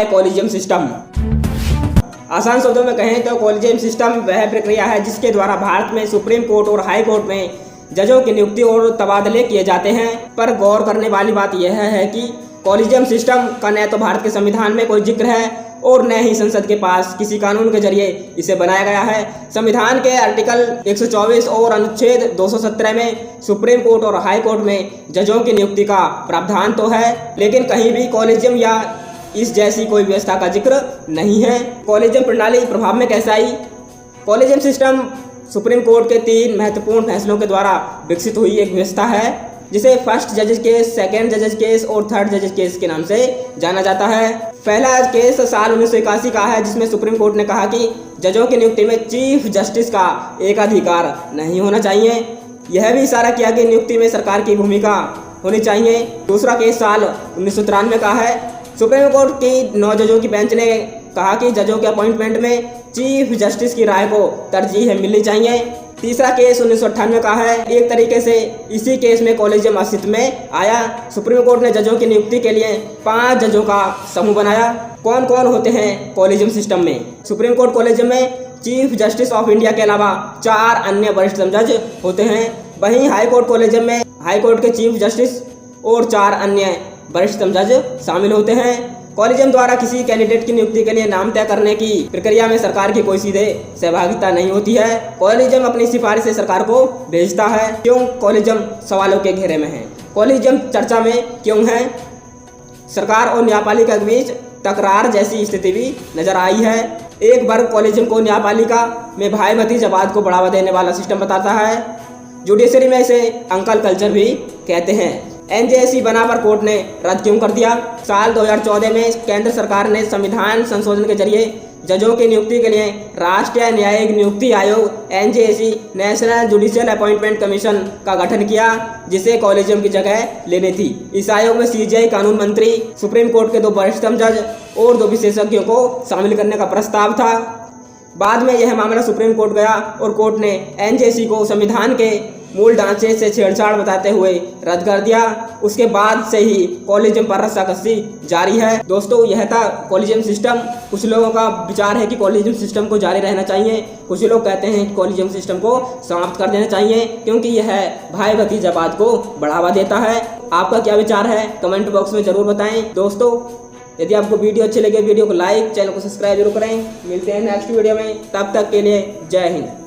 है collegium system? आसान शब्दों में कहें तो कॉलेजियम सिस्टम वह प्रक्रिया है जिसके द्वारा भारत में सुप्रीम कोर्ट और हाई कोर्ट में जजों की नियुक्ति और तबादले किए जाते हैं। पर गौर करने वाली बात यह है कि कॉलेजियम सिस्टम का न तो भारत के संविधान में कोई जिक्र है और न ही संसद के पास किसी कानून के जरिए इसे बनाया गया है। संविधान के आर्टिकल 124 और अनुच्छेद 217 में सुप्रीम कोर्ट और हाई कोर्ट में जजों की नियुक्ति का प्रावधान तो है, लेकिन कहीं भी कॉलेजियम या इस जैसी कोई व्यवस्था का जिक्र नहीं है। कॉलेजियम प्रणाली प्रभाव में कैसे आई? कॉलेजियम सिस्टम सुप्रीम कोर्ट के 3 महत्वपूर्ण फैसलों के द्वारा विकसित हुई एक व्यवस्था है जिसे फर्स्ट जजेस केस, सेकेंड जजेस केस और थर्ड जजेस केस के नाम से जाना जाता है। पहला केस साल 1981 का है जिसमें सुप्रीम कोर्ट ने कहा कि जजों की नियुक्ति में चीफ जस्टिस का एकाधिकार नहीं होना चाहिए। यह भी इशारा किया कि नियुक्ति में सरकार की भूमिका होनी चाहिए। दूसरा केस साल 1993 का है। सुप्रीम कोर्ट की 9 जजों की बेंच ने कहा कि जजों के अपॉइंटमेंट में चीफ जस्टिस की राय को तरजीह मिलनी चाहिए। तीसरा केस 1998 का है। एक तरीके से इसी केस में कॉलेजियम अस्तित्व में आया। सुप्रीम कोर्ट ने जजों की नियुक्ति के लिए 5 जजों का समूह बनाया। कौन कौन होते हैं कॉलेजियम सिस्टम में? सुप्रीम कोर्ट कॉलेजियम में चीफ जस्टिस ऑफ इंडिया के अलावा 4 अन्य वरिष्ठतम जज होते हैं। वहीं हाई कोर्ट कॉलेजियम में हाई कोर्ट के चीफ जस्टिस और 4 अन्य वरिष्ठतम जज शामिल होते हैं। कॉलेजियम द्वारा किसी कैंडिडेट की नियुक्ति के लिए नाम तय करने की प्रक्रिया में सरकार की कोई सीधे सहभागिता नहीं होती है। कॉलेजियम अपनी सिफारिशें सरकार को भेजता है। क्यों कॉलेजियम सवालों के घेरे में है? कॉलेजियम चर्चा में क्यों है? सरकार और न्यायपालिका के बीच तकरार जैसी स्थिति भी नजर आई है। एक वर्ग कॉलेजियम को न्यायपालिका में भाई भतीजावाद को बढ़ावा देने वाला सिस्टम बताता है। जुडिशरी में इसे अंकल कल्चर भी कहते हैं। एनजेसी बना पर कोर्ट ने रद्द क्यों कर दिया? साल 2014 में केंद्र सरकार ने संविधान संशोधन के जरिए जजों की नियुक्ति के लिए राष्ट्रीय न्यायिक नियुक्ति आयोग NJC national judicial appointment commission का गठन किया जिसे कॉलेजियम की जगह लेनी थी। इस आयोग में सीजीआई कानून मंत्री, सुप्रीम कोर्ट के 2 वरिष्ठतम जज और 2 विशेषज्ञों को शामिल करने का प्रस्ताव था। बाद में यह मामला सुप्रीम कोर्ट गया और कोर्ट ने एनजेसी को संविधान के मूल ढांचे से छेड़छाड़ बताते हुए रद्द कर दिया। उसके बाद से ही कॉलेजियम पर रस्साकसी जारी है। दोस्तों, यह था कॉलेजियम सिस्टम। कुछ लोगों का विचार है कि कॉलेजियम सिस्टम को जारी रहना चाहिए, कुछ लोग कहते हैं कि कॉलेजियम सिस्टम को समाप्त कर देना चाहिए क्योंकि यह भाई भतीजावाद को बढ़ावा देता है। आपका क्या विचार है कमेंट बॉक्स में जरूर बताएं। दोस्तों, यदि आपको वीडियो अच्छी लगे वीडियो को लाइक, चैनल को सब्सक्राइब जरूर करें। मिलते हैं नेक्स्ट वीडियो में, तब तक के लिए जय हिंद।